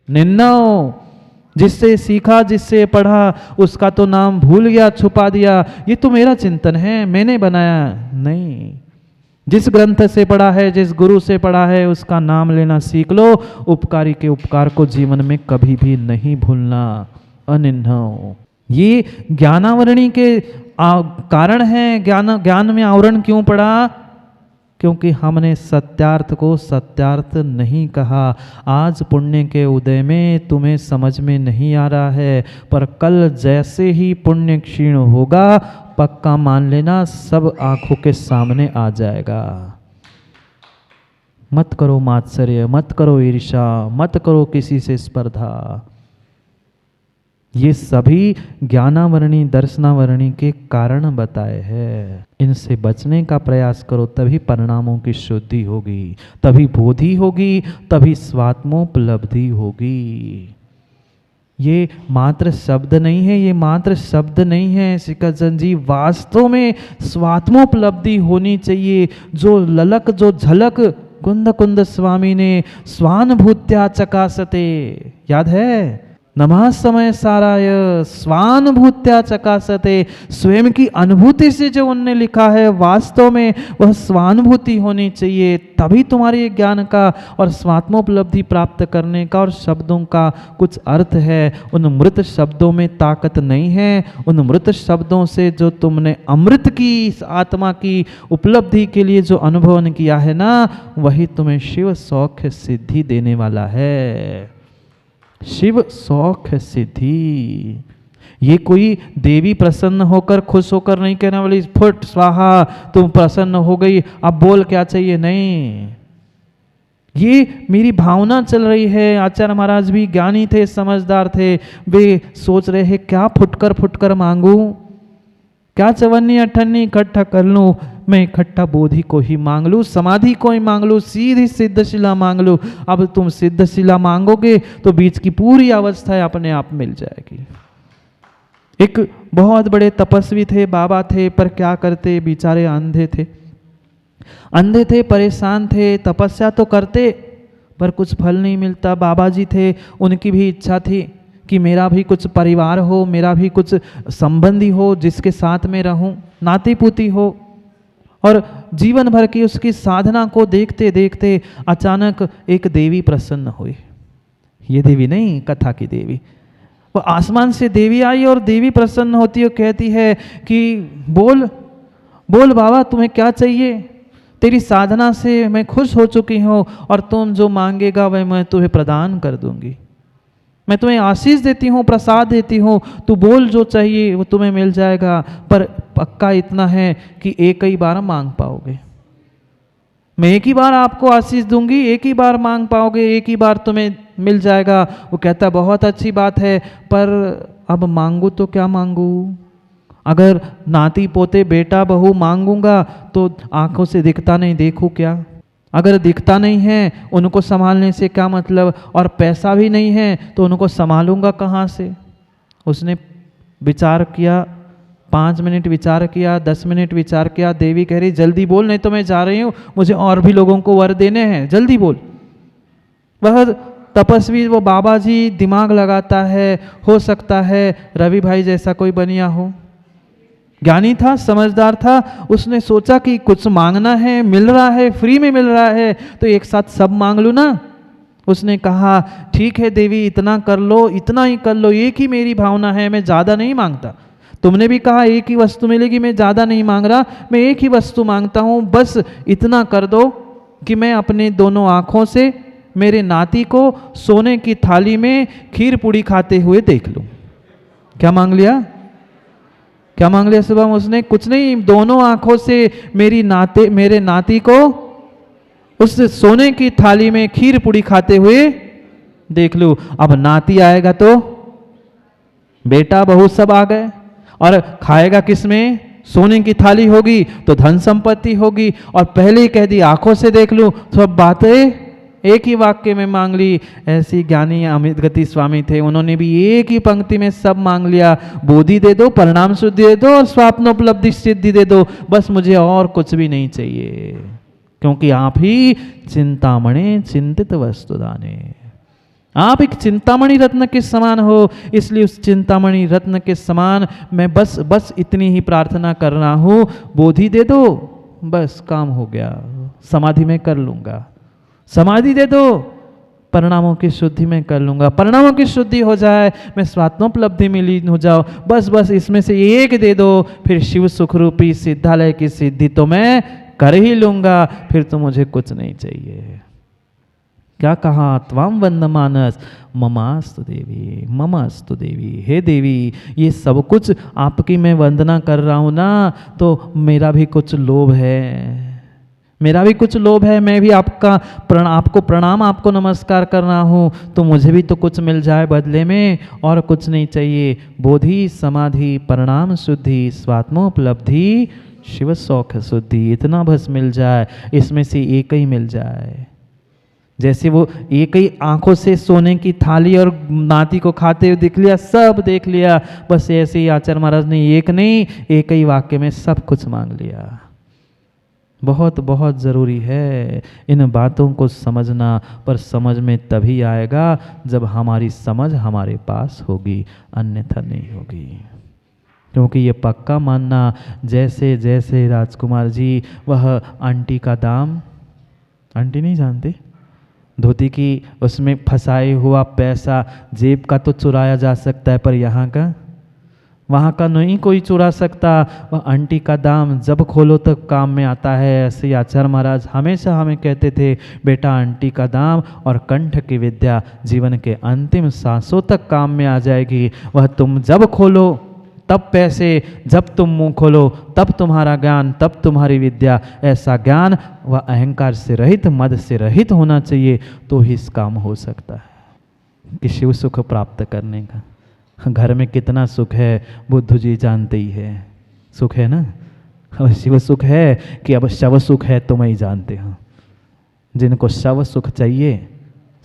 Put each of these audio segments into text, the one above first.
निन्नो, जिससे सीखा जिससे पढ़ा उसका तो नाम भूल गया, छुपा दिया, ये तो मेरा चिंतन है, मैंने बनाया नहीं। जिस ग्रंथ से पढ़ा है, जिस गुरु से पढ़ा है, उसका नाम लेना सीख लो। उपकारी के उपकार को जीवन में कभी भी नहीं भूलना। अनिन्नो, ये ज्ञानावरणी के कारण है। ज्ञान में आवरण क्यों पड़ा? क्योंकि हमने सत्यार्थ को सत्यार्थ नहीं कहा। आज पुण्य के उदय में तुम्हें समझ में नहीं आ रहा है, पर कल जैसे ही पुण्य क्षीण होगा, पक्का मान लेना सब आंखों के सामने आ जाएगा। मत करो मात्सर्य, मत करो ईर्ष्या, मत करो किसी से स्पर्धा। ये सभी ज्ञानावरणी दर्शनावरणी के कारण बताए हैं। इनसे बचने का प्रयास करो, तभी परिणामों की शुद्धि होगी, तभी बोधि होगी, तभी स्वात्मोपलब्धि होगी। ये मात्र शब्द नहीं है, ये मात्र शब्द नहीं है श्रीकृष्ण जी, वास्तव में स्वात्मोपलब्धि होनी चाहिए। जो ललक, जो झलक कुंद कुंद स्वामी ने स्वानुभूत्या चकासते, याद है? नमः समय साराय स्वानुभूत्या चकासते, स्वयं की अनुभूति से जो उनने लिखा है, वास्तव में वह स्वानुभूति होनी चाहिए। तभी तुम्हारे ज्ञान का और स्वात्मोपलब्धि प्राप्त करने का और शब्दों का कुछ अर्थ है। उन मृत शब्दों में ताकत नहीं है। उन मृत शब्दों से जो तुमने अमृत की, इस आत्मा की उपलब्धि के लिए जो अनुभव किया है ना, वही तुम्हें शिव सौख्य सिद्धि देने वाला है। शिव सौख्य सिद्धि। ये कोई देवी प्रसन्न होकर, खुश होकर नहीं कहने वाली फुट स्वाहा तुम प्रसन्न हो गई, अब बोल क्या चाहिए, नहीं। ये मेरी भावना चल रही है। आचार्य महाराज भी ज्ञानी थे, समझदार थे। वे सोच रहे हैं क्या फुटकर फुटकर मांगू, क्या चवन्नी अठन्नी इकट्ठा कर लूं। मैं इकट्ठा बोधि को ही मांग लूं, समाधि को ही मांग लूं, सीधी सिद्धशिला मांग लूं। अब तुम सिद्धशिला मांगोगे तो बीच की पूरी अवस्था अपने आप मिल जाएगी। एक बहुत बड़े तपस्वी थे, बाबा थे, पर क्या करते, बेचारे अंधे थे। अंधे थे, परेशान थे, तपस्या तो करते पर कुछ फल नहीं मिलता। बाबा जी थे, उनकी भी इच्छा थी कि मेरा भी कुछ परिवार हो, मेरा भी कुछ संबंधी हो जिसके साथ में रहूं, नाती पुती हो। और जीवन भर की उसकी साधना को देखते देखते अचानक एक देवी प्रसन्न हुई। ये देवी नहीं, कथा की देवी। वो आसमान से देवी आई और देवी प्रसन्न होती है, कहती है कि बोल बोल बाबा, तुम्हें क्या चाहिए? तेरी साधना से मैं खुश हो चुकी हूँ और तुम जो मांगेगा वह मैं तुम्हें प्रदान कर दूंगी। मैं तुम्हें आशीष देती हूँ, प्रसाद देती हूँ, तू बोल जो चाहिए वो तुम्हें मिल जाएगा। पर पक्का इतना है कि एक ही बार मांग पाओगे। मैं एक ही बार आपको आशीष दूंगी, एक ही बार मांग पाओगे, एक ही बार तुम्हें मिल जाएगा। वो कहता बहुत अच्छी बात है, पर अब मांगू तो क्या मांगू? अगर नाती पोते बेटा बहू मांगूंगा तो आंखों से दिखता नहीं, देखूं क्या? अगर दिखता नहीं है उनको संभालने से क्या मतलब? और पैसा भी नहीं है तो उनको संभालूंगा कहाँ से? उसने विचार किया, 5 मिनट विचार किया, 10 मिनट विचार किया। देवी कह रही जल्दी बोल, नहीं तो मैं जा रही हूँ, मुझे और भी लोगों को वर देने हैं, जल्दी बोल। वह तपस्वी, वो बाबा जी दिमाग लगाता है। हो सकता है रवि भाई जैसा कोई बनिया हो, ज्ञानी था, समझदार था। उसने सोचा कि कुछ मांगना है, मिल रहा है, फ्री में मिल रहा है, तो एक साथ सब मांग लूँ ना। उसने कहा ठीक है देवी, इतना कर लो, इतना ही कर लो, एक ही मेरी भावना है, मैं ज़्यादा नहीं मांगता। तुमने भी कहा एक ही वस्तु मिलेगी, मैं ज़्यादा नहीं मांग रहा, मैं एक ही वस्तु मांगता हूँ। बस इतना कर दो कि मैं अपने दोनों आँखों से मेरे नाती को सोने की थाली में खीर पूड़ी खाते हुए देख लूँ। क्या मांग लिया? क्या मांग लिया सुबह? उसने कुछ नहीं, दोनों आंखों से मेरे नाती को उस सोने की थाली में खीर पूड़ी खाते हुए देख लूं। अब नाती आएगा तो बेटा बहू सब आ गए, और खाएगा किसमें? सोने की थाली होगी तो धन संपत्ति होगी। और पहले ही कह दी आंखों से देख लूं, सब बातें एक ही वाक्य में मांग ली। ऐसी ज्ञानी अमित गति स्वामी थे, उन्होंने भी एक ही पंक्ति में सब मांग लिया। बोधि दे दो, परिणाम शुद्धि दे दो और स्वाप्नोपलब्धि सिद्धि दे दो, बस मुझे और कुछ भी नहीं चाहिए, क्योंकि आप ही चिंतामणे चिंतित वस्तुदाने। आप एक चिंतामणि रत्न के समान हो, इसलिए उस चिंतामणि रत्न के समान मैं बस इतनी ही प्रार्थना कर रहा हूँ, बोधि दे दो, बस काम हो गया, समाधि में कर लूँगा। समाधि दे दो, परिणामों की शुद्धि में कर लूँगा। परिणामों की शुद्धि हो जाए, मैं स्वात्मोपलब्धि में लीन हो जाओ, बस इसमें से एक दे दो, फिर शिव सुख रूपी सिद्धालय की सिद्धि तो मैं कर ही लूँगा, फिर तो मुझे कुछ नहीं चाहिए। क्या कहा? त्वाम वंदमानस ममास्तु देवी, ममास्तु देवी। हे देवी, ये सब कुछ आपकी मैं वंदना कर रहा हूँ ना, तो मेरा भी कुछ लोभ है, मेरा भी कुछ लोभ है। मैं भी आपको प्रणाम, आपको नमस्कार कर रहा हूँ, तो मुझे भी तो कुछ मिल जाए बदले में, और कुछ नहीं चाहिए। बोधि, समाधि, परिणाम शुद्धि, स्वात्मोपलब्धि, शिव सौख शुद्धि, इतना बस मिल जाए, इसमें से एक ही मिल जाए। जैसे वो एक ही आंखों से सोने की थाली और नाती को खाते हुए देख लिया, सब देख लिया, बस ऐसे ही आचार्य महाराज ने एक नहीं, एक ही वाक्य में सब कुछ मांग लिया। बहुत बहुत ज़रूरी है इन बातों को समझना, पर समझ में तभी आएगा जब हमारी समझ हमारे पास होगी, अन्यथा नहीं होगी। क्योंकि ये पक्का मानना, जैसे जैसे राजकुमार जी वह आंटी का दाम, आंटी नहीं जानते, धोती की उसमें फंसाए हुआ पैसा, जेब का तो चुराया जा सकता है, पर यहाँ का, वहाँ का नहीं कोई चुरा सकता। वह आंटी का दाम जब खोलो तब काम में आता है। ऐसे आचार्य महाराज हमेशा हमें कहते थे, बेटा आंटी का दाम और कंठ की विद्या जीवन के अंतिम सांसों तक काम में आ जाएगी। वह तुम जब खोलो तब पैसे, जब तुम मुंह खोलो तब तुम्हारा ज्ञान, तब तुम्हारी विद्या। ऐसा ज्ञान वह अहंकार से रहित, मद से रहित होना चाहिए, तो ही इस काम हो सकता है कि शिव सुख प्राप्त करने का। घर में कितना सुख है बुद्ध जी जानते ही है, सुख है ना। अब शिव सुख है कि अब शव सुख है, तुम ही जानते हो। जिनको शव सुख चाहिए,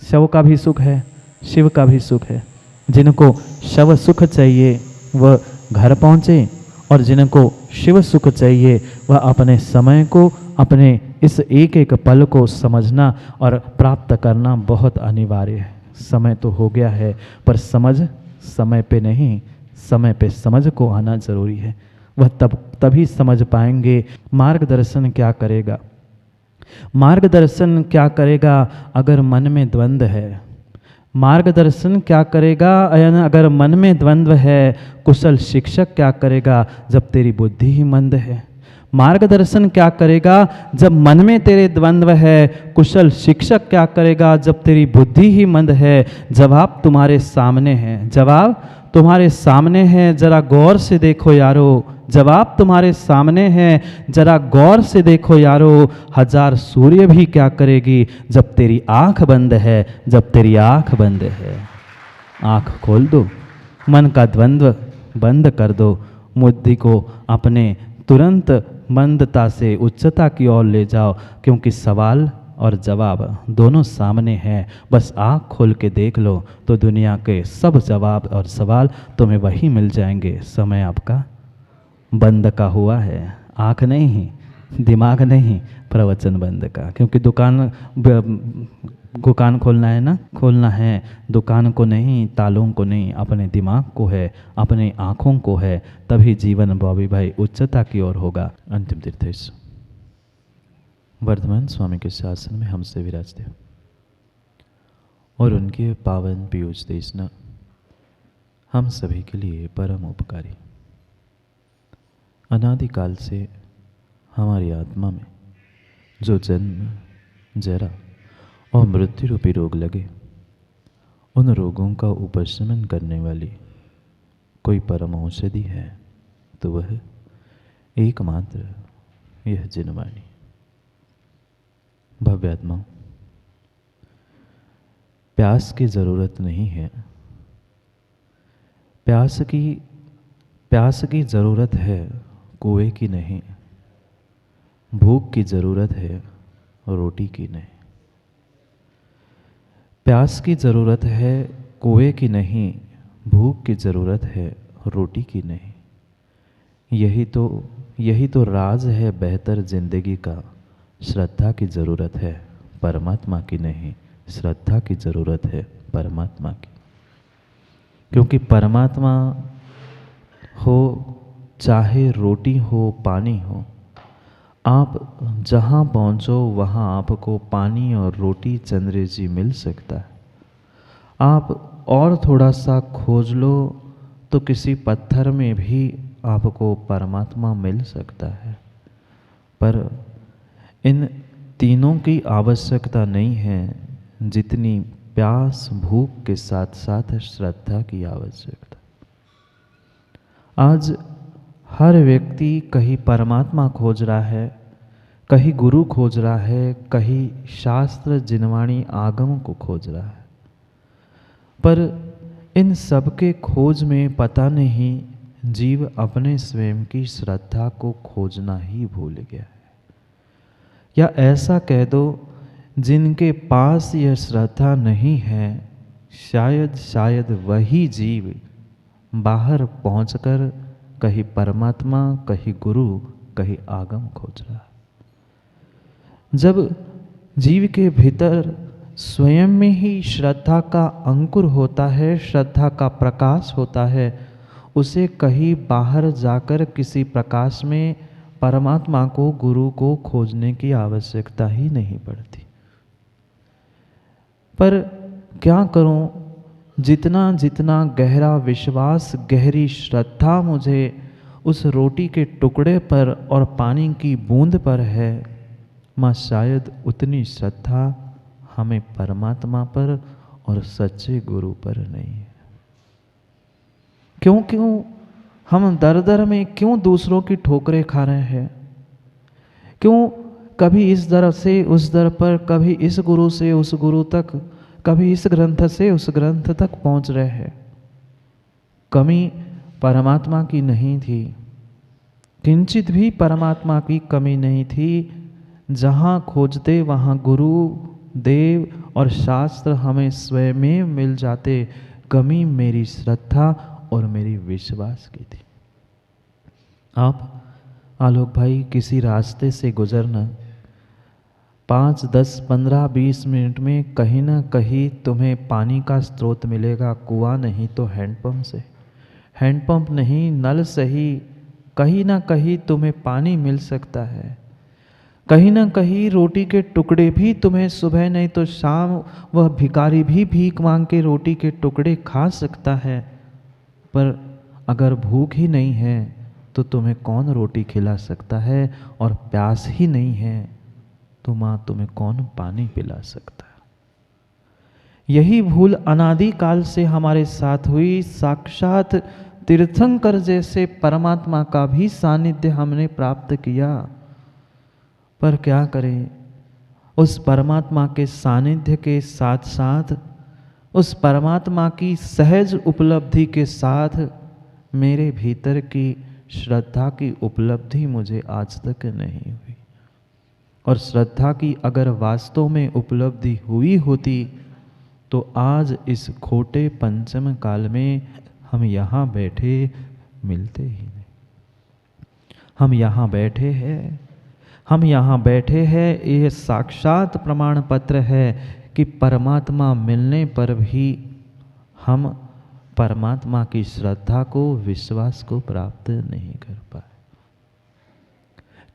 शव का भी सुख है, शिव का भी सुख है। जिनको शव सुख चाहिए वह घर पहुँचे, और जिनको शिव सुख चाहिए वह अपने समय को, अपने इस एक एक पल को समझना और प्राप्त करना बहुत अनिवार्य है। समय तो हो गया है, पर समझ समय पे नहीं, समय पे समझ को आना जरूरी है। वह तभी समझ पाएंगे। मार्गदर्शन क्या करेगा? मार्गदर्शन क्या करेगा अगर मन में द्वंद्व है? मार्गदर्शन क्या करेगा अगर मन में द्वंद्व है? कुशल शिक्षक क्या करेगा जब तेरी बुद्धि ही मंद है? मार्गदर्शन क्या करेगा जब मन में तेरे द्वंद्व है? कुशल शिक्षक क्या करेगा जब तेरी बुद्धि ही मंद है? जवाब तुम्हारे सामने है, जवाब तुम्हारे सामने है, जरा गौर से देखो यारो। जवाब तुम्हारे सामने है, जरा गौर से देखो यारो। हजार सूर्य भी क्या करेगी जब तेरी आंख बंद है, जब तेरी आंख बंद है। आंख खोल दो, मन का द्वंद्व बंद कर दो, बुद्धि को अपने तुरंत मंदता से उच्चता की ओर ले जाओ, क्योंकि सवाल और जवाब दोनों सामने हैं। बस आँख खोल के देख लो तो दुनिया के सब जवाब और सवाल तुम्हें वही मिल जाएंगे। समय आपका बंद का हुआ है, आँख नहीं, दिमाग नहीं, प्रवचन बंद का। क्योंकि दुकान खोलना है ना, खोलना है दुकान को नहीं, तालों को नहीं, अपने दिमाग को है, अपने आँखों को है। तभी जीवन बॉबी भाई उच्चता की ओर होगा। अंतिम तीर्थेश वर्धमान स्वामी के शासन में हमसे विराजते और उनके पावन पीयूष देशना हम सभी के लिए परम उपकारी। अनादिकाल से हमारी आत्मा में जो जन्म, जरा और मृत्यु रूपी रोग लगे, उन रोगों का उपशमन करने वाली कोई परम औषधि है तो वह एकमात्र यह जिनवाणी। भव्यात्मा, प्यास की जरूरत नहीं है, प्यास की जरूरत है कुएं की नहीं, भूख की जरूरत है रोटी की नहीं। प्यास की जरूरत है कुएं की नहीं, भूख की जरूरत है रोटी की नहीं। यही तो राज है बेहतर जिंदगी का। श्रद्धा की जरूरत है परमात्मा की नहीं, श्रद्धा की जरूरत है परमात्मा की। क्योंकि परमात्मा हो चाहे रोटी हो पानी हो, आप जहाँ पहुँचो वहाँ आपको पानी और रोटी चंद्र जी मिल सकता है। आप और थोड़ा सा खोज लो तो किसी पत्थर में भी आपको परमात्मा मिल सकता है। पर इन तीनों की आवश्यकता नहीं है जितनी प्यास भूख के साथ साथ श्रद्धा की आवश्यकता। आज हर व्यक्ति कहीं परमात्मा खोज रहा है, कहीं गुरु खोज रहा है, कहीं शास्त्र जिनवाणी आगम को खोज रहा है। पर इन सब के खोज में पता नहीं जीव अपने स्वयं की श्रद्धा को खोजना ही भूल गया है। या ऐसा कह दो, जिनके पास यह श्रद्धा नहीं है, शायद वही जीव बाहर पहुंचकर कहीं परमात्मा, कहीं गुरु, कहीं आगम खोज रहा है। जब जीव के भीतर स्वयं में ही श्रद्धा का अंकुर होता है, श्रद्धा का प्रकाश होता है, उसे कहीं बाहर जाकर किसी प्रकाश में परमात्मा को, गुरु को खोजने की आवश्यकता ही नहीं पड़ती। पर क्या करूं, जितना जितना गहरा विश्वास, गहरी श्रद्धा मुझे उस रोटी के टुकड़े पर और पानी की बूंद पर है, माँ शायद उतनी श्रद्धा हमें परमात्मा पर और सच्चे गुरु पर नहीं है। क्यों हम दर दर में क्यों दूसरों की ठोकरें खा रहे हैं? क्यों कभी इस दर से उस दर पर, कभी इस गुरु से उस गुरु तक, कभी इस ग्रंथ से उस ग्रंथ तक पहुंच रहे हैं? कमी परमात्मा की नहीं थी, किंचित भी परमात्मा की कमी नहीं थी। जहाँ खोजते वहाँ गुरु, देव और शास्त्र हमें स्वयं में मिल जाते। कमी मेरी श्रद्धा और मेरी विश्वास की थी। आप आलोक भाई किसी रास्ते से गुजरना, 5, 10, 15, 20 मिनट में कहीं ना कहीं तुम्हें पानी का स्रोत मिलेगा। कुआं नहीं तो हैंडपंप से, हैंडपंप नहीं नल से ही कहीं ना कहीं तुम्हें पानी मिल सकता है। कहीं ना कहीं रोटी के टुकड़े भी तुम्हें सुबह नहीं तो शाम वह भिखारी भी भीख मांग के रोटी के टुकड़े खा सकता है। पर अगर भूख ही नहीं है तो तुम्हें कौन रोटी खिला सकता है, और प्यास ही नहीं है तो माँ तुम्हें कौन पानी पिला सकता है। यही भूल अनादिकाल से हमारे साथ हुई। साक्षात तीर्थंकर जैसे परमात्मा का भी सानिध्य हमने प्राप्त किया, पर क्या करें, उस परमात्मा के सानिध्य के साथ साथ, उस परमात्मा की सहज उपलब्धि के साथ मेरे भीतर की श्रद्धा की उपलब्धि मुझे आज तक नहीं हुई। और श्रद्धा की अगर वास्तव में उपलब्धि हुई होती तो आज इस खोटे पंचम काल में हम यहाँ बैठे मिलते ही नहीं। हम यहाँ बैठे हैं, यह साक्षात प्रमाण पत्र है कि परमात्मा मिलने पर भी हम परमात्मा की श्रद्धा को, विश्वास को प्राप्त नहीं कर पाए।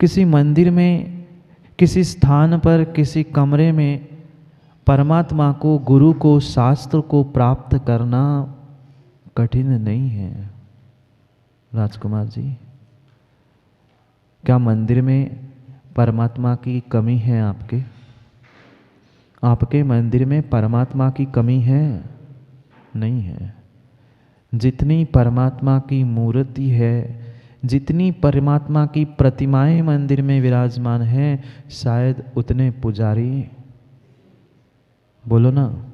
किसी मंदिर में, किसी स्थान पर, किसी कमरे में परमात्मा को, गुरु को, शास्त्र को प्राप्त करना कठिन नहीं है। राजकुमार जी, क्या मंदिर में परमात्मा की कमी है? आपके मंदिर में परमात्मा की कमी है? नहीं है। जितनी परमात्मा की मूर्ति है, जितनी परमात्मा की प्रतिमाएं मंदिर में विराजमान हैं, शायद उतने पुजारी, बोलो ना,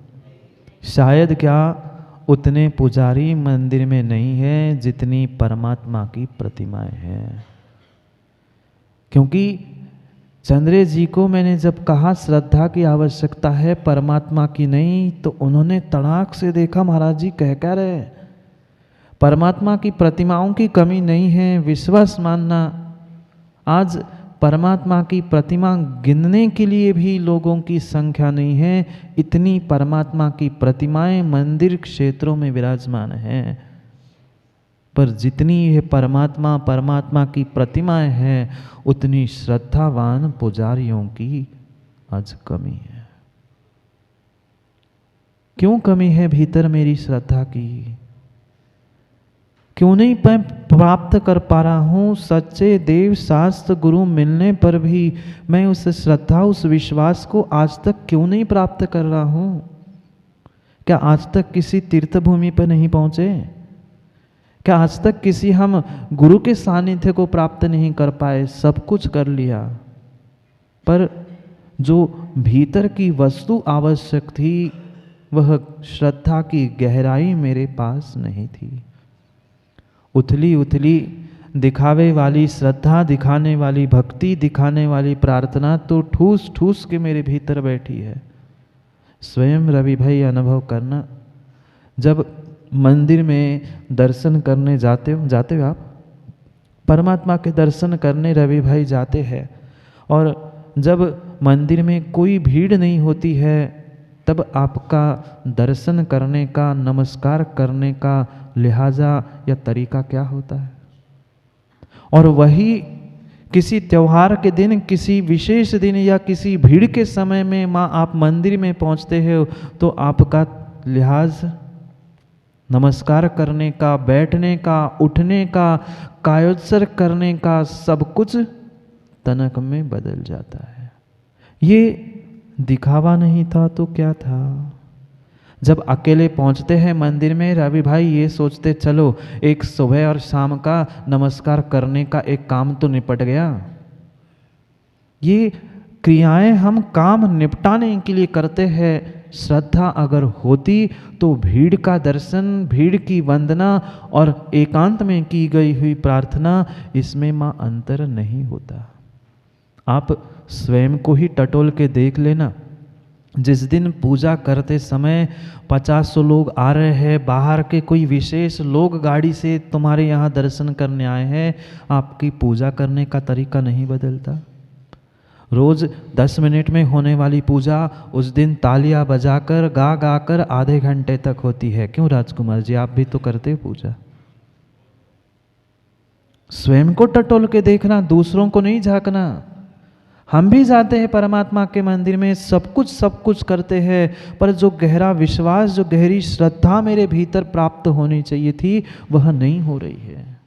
शायद क्या उतने पुजारी मंदिर में नहीं है जितनी परमात्मा की प्रतिमाएं हैं। क्योंकि चंद्रे जी को मैंने जब कहा श्रद्धा की आवश्यकता है, परमात्मा की नहीं, तो उन्होंने तड़ाक से देखा, महाराज जी कह क्या रहे, परमात्मा की प्रतिमाओं की कमी नहीं है, विश्वास मानना। आज परमात्मा की प्रतिमा गिनने के लिए भी लोगों की संख्या नहीं है, इतनी परमात्मा की प्रतिमाएं मंदिर क्षेत्रों में विराजमान हैं। पर जितनी ये परमात्मा की प्रतिमाएं हैं, उतनी श्रद्धावान पुजारियों की आज कमी है। क्यों कमी है भीतर मेरी श्रद्धा की? क्यों नहीं मैं प्राप्त कर पा रहा हूँ? सच्चे देव शास्त्र गुरु मिलने पर भी मैं उस श्रद्धा, उस विश्वास को आज तक क्यों नहीं प्राप्त कर रहा हूँ? क्या आज तक किसी तीर्थ भूमि पर नहीं पहुँचे? क्या आज तक किसी हम गुरु के सानिध्य को प्राप्त नहीं कर पाए? सब कुछ कर लिया, पर जो भीतर की वस्तु आवश्यक थी वह श्रद्धा की गहराई मेरे पास नहीं थी। उथली उथली दिखावे वाली श्रद्धा, दिखाने वाली भक्ति, दिखाने वाली प्रार्थना तो ठूस ठूस के मेरे भीतर बैठी है। स्वयं रवि भाई अनुभव करना, जब मंदिर में दर्शन करने जाते हो आप, परमात्मा के दर्शन करने रवि भाई जाते हैं, और जब मंदिर में कोई भीड़ नहीं होती है, तब आपका दर्शन करने का, नमस्कार करने का लिहाजा या तरीका क्या होता है? और वही किसी त्योहार के दिन, किसी विशेष दिन या किसी भीड़ के समय में माँ आप मंदिर में पहुँचते हो तो आपका लिहाज, नमस्कार करने का, बैठने का, उठने का, कायोत्सर्ग करने का, सब कुछ तनक में बदल जाता है। ये दिखावा नहीं था तो क्या था? जब अकेले पहुंचते हैं मंदिर में, रवि भाई ये सोचते चलो एक सुबह और शाम का नमस्कार करने का एक काम तो निपट गया। ये क्रियाएं हम काम निपटाने के लिए करते हैं। श्रद्धा अगर होती तो भीड़ का दर्शन, भीड़ की वंदना और एकांत में की गई हुई प्रार्थना, इसमें मां अंतर नहीं होता। आप स्वयं को ही टटोल के देख लेना। जिस दिन पूजा करते समय 50 लोग आ रहे हैं, बाहर के कोई विशेष लोग गाड़ी से तुम्हारे यहाँ दर्शन करने आए हैं, आपकी पूजा करने का तरीका नहीं बदलता। रोज 10 मिनट में होने वाली पूजा उस दिन तालियां बजाकर, गा गा कर आधे घंटे तक होती है। क्यों राजकुमार जी, आप भी तो करते हो पूजा? स्वयं को टटोल के देखना, दूसरों को नहीं झांकना। हम भी जाते हैं परमात्मा के मंदिर में, सब कुछ करते हैं, पर जो गहरा विश्वास, जो गहरी श्रद्धा मेरे भीतर प्राप्त होनी चाहिए थी, वह नहीं हो रही है।